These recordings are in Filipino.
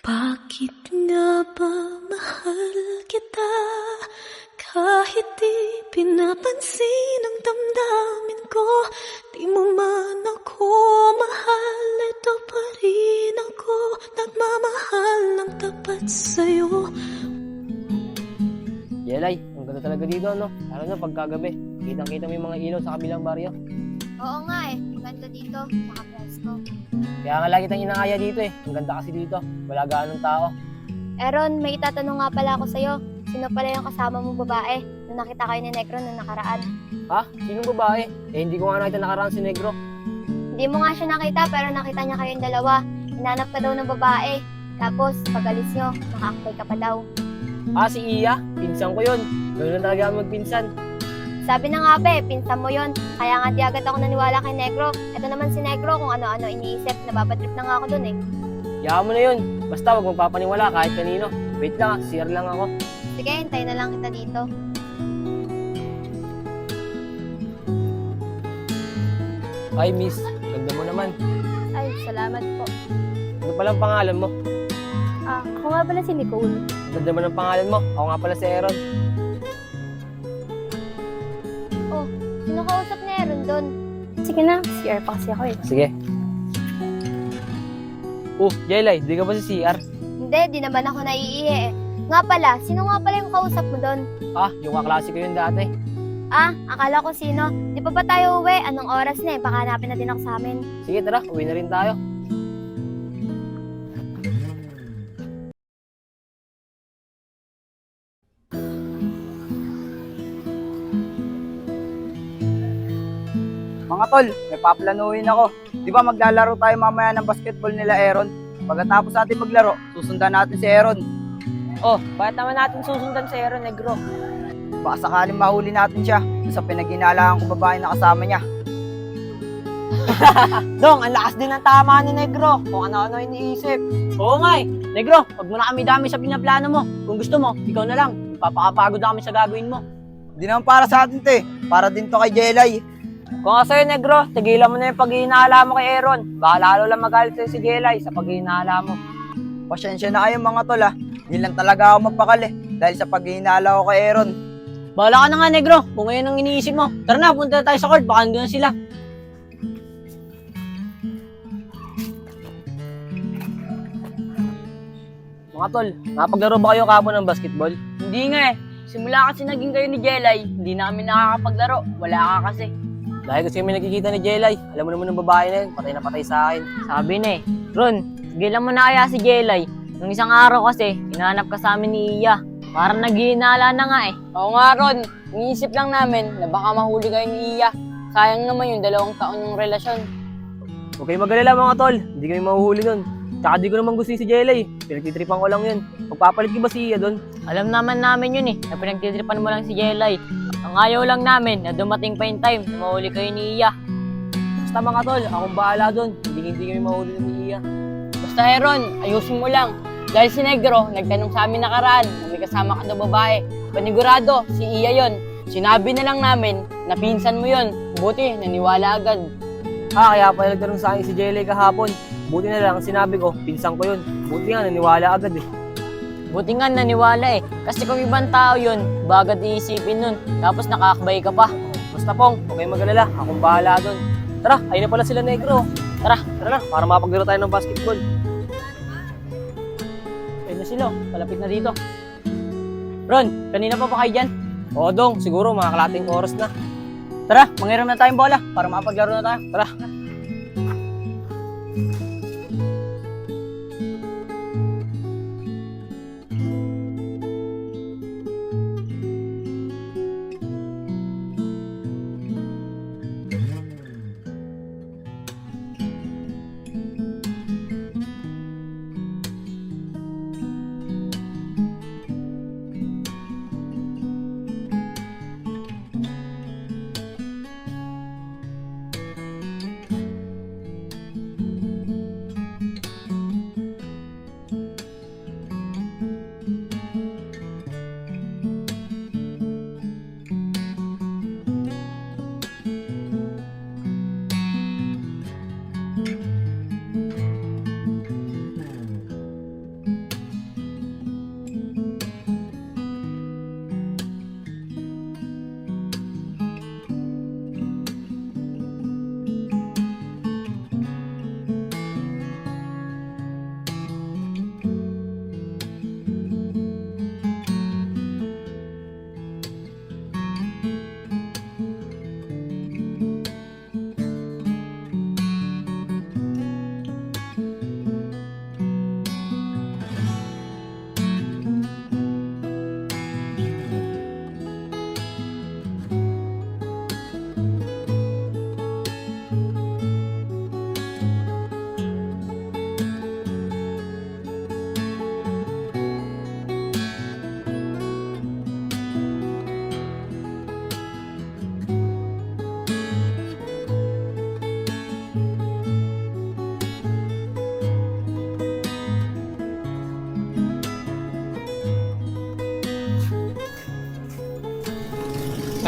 Bakit nga ba mahal kita? Kahit di pinapansin ang damdamin ko, di mo man ako mahal, ito pa rin ako, nagmamahal ng tapat sa'yo. Yelay, ang ganda talaga dito, no? Lalo na pagkagabi. Kitang-kita mo yung mga ilaw sa kabilang baryo. Oo nga eh, maganda dito, saka presko. Kaya nga lagi tayong inaaya dito eh. Ang ganda kasi dito. Wala gaanong tao. Aaron, may itatanong nga pala ako sa'yo. Sino pala yung kasama mong babae nung nakita kayo ni Negro nung nakaraan? Ha? Sinong babae? Eh, hindi ko nga nakita nakaraan si Negro. Hindi mo nga siya nakita pero nakita niya kayong dalawa. Hinanap ka daw ng babae. Tapos, pag-alis nyo, nakaakbay ka pa daw. Ah, si Iya? Pinsan ko yun. Ganoon lang talaga kami magpinsan. Sabi na nga ba pinsan mo yon. Kaya nga di agad ako naniwala kay Negro. Ito naman si Negro kung ano-ano iniisip. Nababatrip na nga ako dun eh. Yaan mo na yun. Basta huwag magpapaniwala kahit kanino. Wait lang, CR lang ako. Sige, hintayin na lang kita dito. Ay, miss. Ganda mo naman. Ay, salamat po. Ano palang pangalan mo? Ako nga pala si Nicole. Ganda mo ng pangalan mo. Ako nga pala si Aaron. Sino kausap ni Aaron dun? Sige na, CR pa kasi ako eh. Sige. Jelay, di ka ba si CR? Hindi, di naman ako naiihi eh. Nga pala, sino nga pala yung kausap mo dun? Ah, yung kaklase ko yun dati. Akala ko sino. Di pa ba tayo uwi? Anong oras na eh? Baka hanapin na din ako sa amin. Sige, tara. Uwi na rin tayo. Mga tol, may paplanuhin ako. Di ba maglalaro tayo mamaya ng basketball nila Aaron? Pagkatapos natin maglaro, susundan natin si Aaron. Bakit naman natin susundan si Aaron Negro? Baka sakaling mahuli natin siya sa pinaghinalahan kong babae na kasama niya. Dong, ang lakas din ng tama ni Negro. Kung ano-ano iniisip. Oo nga eh. Negro, wag mo na kami dami sa pinaplano mo. Kung gusto mo, ikaw na lang. Papakapagod na kami sa gagawin mo. Di naman para sa atin te, para din to kay Jelay. Kung nga sa'yo, Negro, tigilan mo na yung paghihinala mo kay Aaron. Baka lalo lang magalit sa'yo si Jelay sa paghihinala mo. Pasensya na kayo mga tol ha. Di lang talaga ako magpakali dahil sa paghihinala ko kay Aaron. Bahala ka na nga, Negro. Kung ngayon ang iniisip mo. Tara na, punta na tayo sa court. Baka nandun na sila. Mga tol, nakapaglaro ba kayo kahapon ng basketball? Hindi nga eh. Simula kasi naging kayo ni Jelay, hindi namin nakakapaglaro. Wala ka kasi. Dahil kasi kami nakikita ni Jelay. Alam mo naman ng babae na yun, patay na patay sa akin. Sabi na eh. Ron, tigilan mo na kaya si Jelay. Nung isang araw kasi, hinahanap ka sa amin ni Iya. Parang naghihinala na nga eh. Oo nga Ron, iniisip lang namin na baka mahuli kayo ni Iya. Sayang naman yung 2 taon yung relasyon. Huwag kayo mag-alala mga tol, hindi kami mahuhuli nun. Tsaka di ko naman gusto si Jelay. Pinagtitripan ko lang yun. Magpapalit ko ba si Iya doon? Alam naman namin yun eh, na pinagtitripan mo lang si Jelay. Ang ayaw lang namin na dumating pa yung time na mahuli kayo ni Iya. Basta mga tol, akong bahala doon. Hindi kami mahuli ni Iya. Basta Aaron, ayusin mo lang. Dahil si Negro, nagtanong sa amin nakaraan na may kasama ka daw babae. Panigurado, si Iya yon. Sinabi na lang namin na pinsan mo yon. Buti, naniwala agad. Kaya pala nagtanong sa akin si Jelay kahapon. Buti na lang, sinabi ko, pinsan ko yun. Buti nga, naniwala agad eh. Buti nga naniwala eh. Kasi kung ibang tao yun, bagad iisipin nun. Tapos nakakabay ka pa. Basta pong, huwag kayong mag-alala. Akong bahala doon. Tara, ayun na pala sila Negro. Tara na, para mapaglaro tayo ng basketball. Ayun na sila, palapit na dito. Ron, kanina pa ba kayo dyan? Oo dong, siguro mga kalating oras na. Tara, mangiram na tayong bola para mapaglaro na tayo. Tara.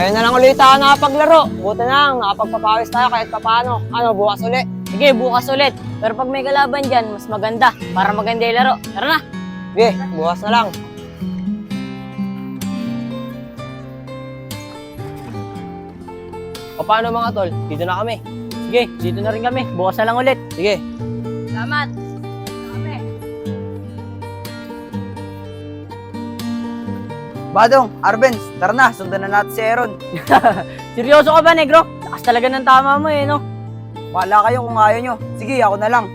Ngayon na lang ulit tayo nakapaglaro. Buti na lang, nakapagpapawis tayo kahit papaano. Ano, bukas ulit? Sige, bukas ulit. Pero pag may kalaban dyan, mas maganda. Para maganda yung laro. Tara na. Sige, bukas na lang. O paano mga tol? Dito na kami. Sige, dito na rin kami. Bukas na lang ulit. Sige. Salamat. Badong, Arbenz, tara na, sundan na natin si Aaron. Seryoso ka ba, negro? Lakas talaga ng tama mo eh, no? Bahala kayo kung ayaw nyo. Sige, ako na lang.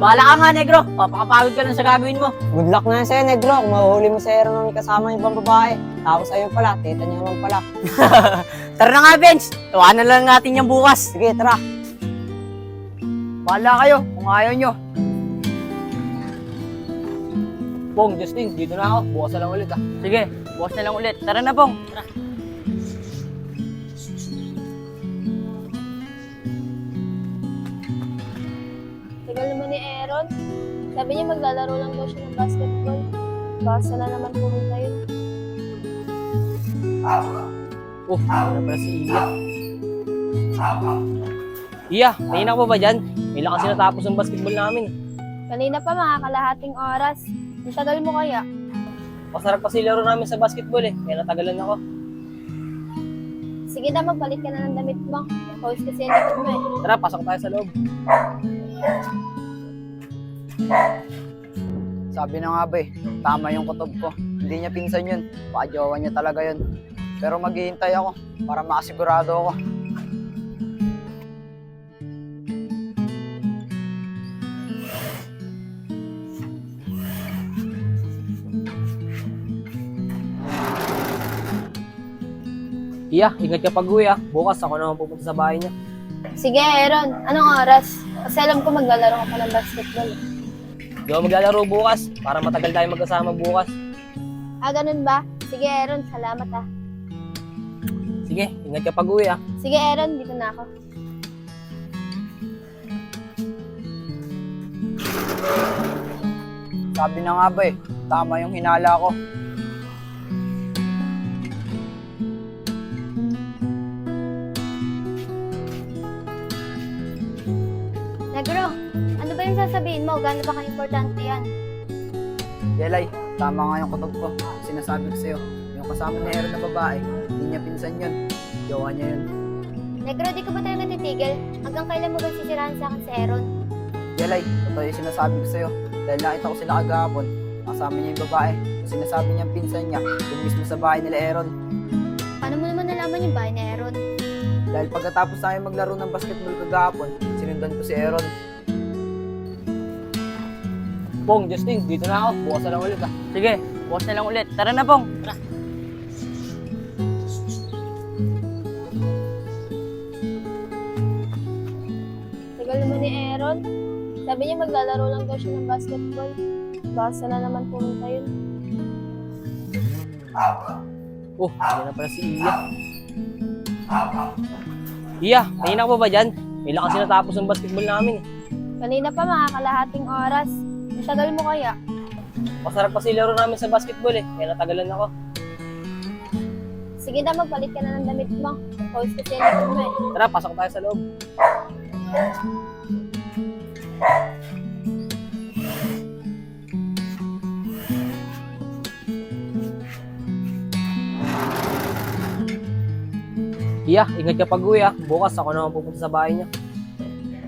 Bahala ka nga, negro. Papakapagod ka lang sa gagawin mo. Good luck na sa'yo, negro. Kung mahuhuli mo sa Aaron ng kasama ng ibang babae. Tapos ayun pala, tita niya naman pala. Tara na nga, Benz. Tawanan lang natin yung bukas. Sige, tara. Bahala kayo kung ayaw nyo. Pong, Justin, dito na ako. Bukas na lang ulit ah. Sige, bukas na lang ulit. Tara na, Pong. Tara. Tagal naman ni Aaron. Sabi niya maglalaro lang daw siya ng basketball. Baka na naman pumunta yun. Oh, ano pala si Iya? Iya, kanina ka pa ba dyan? May lang kasi natapos ng basketball namin. Kanina pa mga kalahating oras. Ang tagal mo kaya? Masarap kasi laro namin sa basketball eh. Kaya natagalan ako. Sige na, magpalit ka na ng damit mo. Pawis kasi yung likod mo eh. Tara, pasok tayo sa loob. Sabi na nga ba eh, tama yung kutob ko. Hindi niya pinsan yun, pa-jowa niya talaga yun. Pero maghihintay ako para makasigurado ako. Iya, ingat ka pag-uwi ah. Bukas ako naman pupunta sa bahay niya. Sige, Aaron. Anong oras? Kasi alam ko maglalaro ka pa ng basketball. Di ako maglalaro bukas para matagal tayo magkasama bukas. Ah, ganun ba? Sige, Aaron. Salamat ah. Sige, ingat ka pag-uwi ah. Sige, Aaron. Dito na ako. Sabi na nga ba eh, tama yung hinala ko. Negro, ano ba yung sasabihin mo? Gaano ba ka-importante yan? Yelay, tama nga yung kutob ko. Sinasabi ko sa'yo, yung kasama ni Aaron na babae, hindi niya pinsan yun. Jowa niya yun. Negro, di ka ba talaga titigil? Hanggang kailan mo ba sisirahan sa akin si Aaron? Yelay, totoo yung sinasabi ko sa'yo. Dahil nakita ko sila kagahapon, kasama niya yung babae. Sinasabi niya pinsan niya, yung mismo sa bahay nila Aaron. Paano mo naman nalaman yung bahay ni Aaron? Dahil pagkatapos namin maglaro ng basketball kagahapon, sinundan ko si Aaron. Pong, Justin, dito na ako. Bukas na lang ulit ah. Sige, bukas na lang ulit. Tara na, Pong. Tara. Tagal naman ni Aaron. Sabi niya maglalaro lang daw siya ng basketball. Baka na naman pumunta yun. Oh, yan na pala si Iya. Iya, kanina ka pa ba dyan? May lang kasi natapos ng basketball namin. Kanina pa mga kalahating oras. Ang tagal mo kaya? Masarap kasi laro namin sa basketball eh. Kaya natagalan ako. Sige na, magpalit ka na ng damit mo. Pawis kasi yung likod mo eh. Tara, pasok tayo sa loob. Iya, ingat ka pag-uwi ah. Bukas ako naman pupunta sa bahay niya.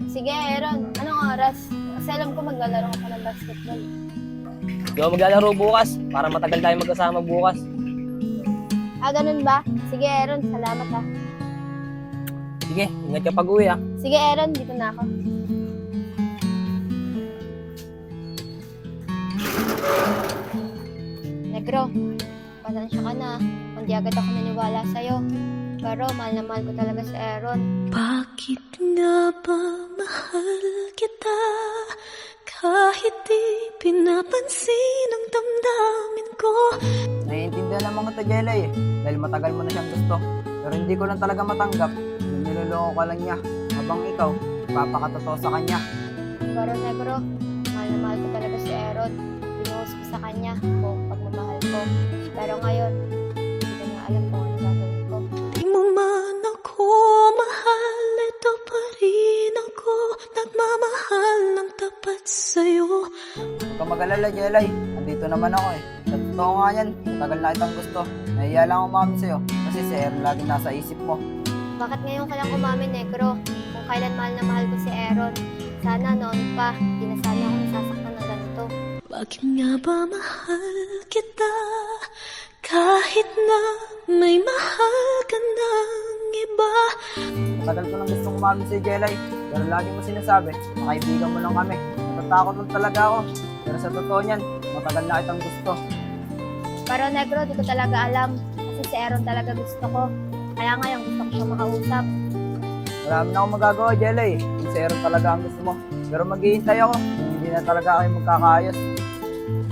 Sige, Aaron. Anong oras? Kasi alam ko maglalaro ka pa ng basketball. Di ako maglalaro bukas para matagal tayo magkasama bukas. Ah, ganun ba? Sige, Aaron. Salamat ah. Sige, ingat ka pag-uwi ah. Sige, Aaron. Dito na ako. Negro, pasensya ka na. Hindi agad ako naniwala sa'yo. Pero mahal na mahal ko talaga si Aaron. Bakit nga ba mahal kita? Kahit di pinapansin ang damdamin ko. Naiintindihan naman kita, Jelay eh. Dahil matagal mo na siyang gusto. Pero hindi ko lang talaga matanggap. Yung niloloko ka lang niya. Habang ikaw, papakatotoo sa kanya. Pero Negro, mahal na mahal ko talaga si Aaron. Binuhos ko sa kanya buong pagmamahal ko. Pero ngayon, hindi ko na alam kung ano gagawin ko. Di mag-alala, Jelay. Andito naman ako eh. Sa totoo nga yan, matagal na kitang gusto. Nahiya lang ako umamin sa'yo kasi si Aaron lagi nasa isip mo. Bakit ngayon ka lang umamin, Negro? Kung kailan mahal na mahal ko si Aaron. Sana noon pa, di na sana ako nasasaktan ng ganito. Bakit nga ba mahal kita? Kahit na may mahal ka ng iba. Matagal ko nang gustong umamin sa'yo, Jelay. Pero lagi mo sinasabi, makaibigan mo lang kami. Natatakot lang talaga ako. Pero sa totoo niyan, matagal na kitang gusto. Pero Negro, di ko talaga alam. Kasi si Aaron talaga gusto ko. Kaya ngayon gusto ko siya makausap. Marami na akong magagawa, Jelay. Yung si Aaron talaga ang gusto mo. Pero maghihintay ako. Hindi na talaga kayo magkakaayos.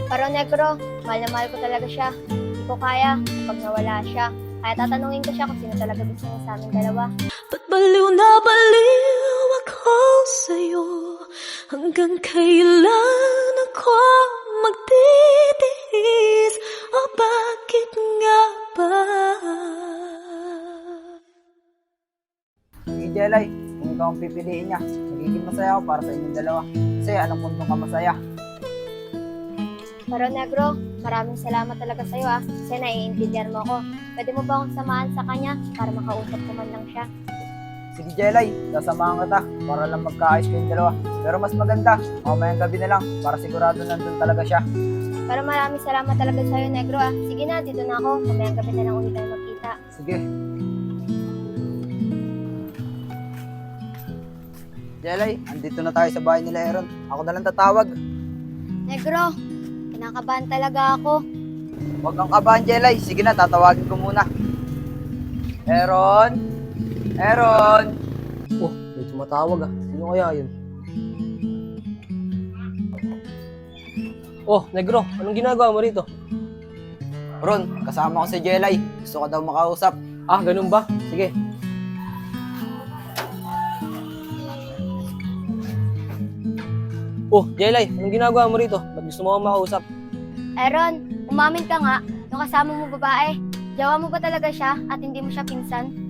Pero Negro, mahal na mahal ko talaga siya. Hindi ko kaya kapag nawala siya. Kaya tatanungin ko siya kung sino talaga gusto niya sa amin dalawa. Ba't baliw na baliw ako sa'yo? Hanggang kailan ako magtitiis? O bakit nga ba? Sige, Jelay. Kung ikaw ang pipiliin niya, magiging masaya ako para sa inyong dalawa. Kasi anong mundo ka masaya. Pero Negro, maraming salamat talaga sa'yo kasi naiintindihan mo ako. Pwede mo ba akong samahan sa kanya para makausap ko man lang siya? Sige, Jelay. Sasamahan kita para lang magkaayos kayong dalawa. Pero mas maganda, mamayang gabi na lang para sigurado nandun talaga siya. Pero maraming salamat talaga sa'yo, Negro Sige na, dito na ako. Mamayang gabi na lang ulit tayo magkita. Sige. Jelay, andito na tayo sa bahay nila Aaron. Ako na lang tatawag. Negro, kinakabahan talaga ako. Huwag kang kabahan, Jelay. Sige na, tatawagin ko muna. Aaron? Aaron? Oh, may tumatawag ah. Sino kaya yun? Oh, Negro, anong ginagawa mo rito? Ron, kasama ko si Jelay. Gusto ko daw makausap. Ah, ganun ba? Sige. Oh, Jelay, anong ginagawa mo rito? Ba't gusto mo akong makausap? Aaron, umamin ka nga. Yung kasama mo babae, jawa mo ba talaga siya at hindi mo siya pinsan?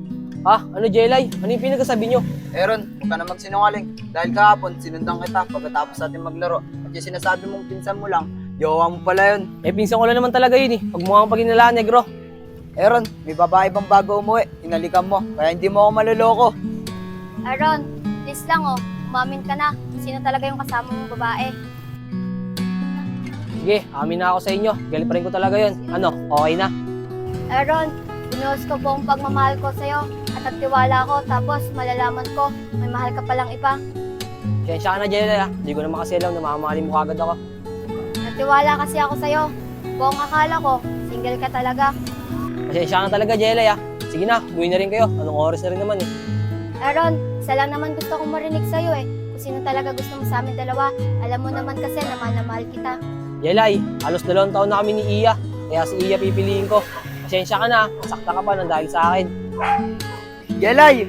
Ah, ano Jelay? Ano yung pinagsasabi nyo? Aaron, huwag ka na magsinungaling. Dahil kahapon, sinundan kita pagkatapos natin maglaro. At yung sinasabi mong pinsan mo lang, jowa mo pala yun. Eh, pinsan ko lang naman talaga yun eh. Huwag mo akong paginalaan, Negro. Aaron, may babae bang bago umuwi? Inalikan mo, kaya hindi mo ako maluloko. Aaron, please lang umamin ka na. Sino talaga yung kasama mong babae? Sige, amin na ako sa inyo. Galit pa rin ko talaga yun. Ano, okay na? Aaron, binuhos ko po ang pagmamahal ko sa'yo at nagtiwala ko tapos malalaman ko may mahal ka palang iba. Siyensya ka na, Jelay ah. Hindi ko na makasilaw na mamamahalin mo kagad ako. Nagtiwala kasi ako sa'yo. Buong akala ko, single ka talaga. Siyensya ka na talaga, Jelay ah. Sige na, buhay na rin kayo. Anong oras na rin naman eh. Aaron, isa lang naman gusto kong marinig sa'yo Kung sino talaga gusto mo sa amin dalawa. Alam mo naman kasi na mahal kita. Jelay, halos 2 taon na kami ni Iya. Kaya si Iya pipiliin ko. Pasensya ka na, sakta ka pa nang dahil sa akin. Jelay!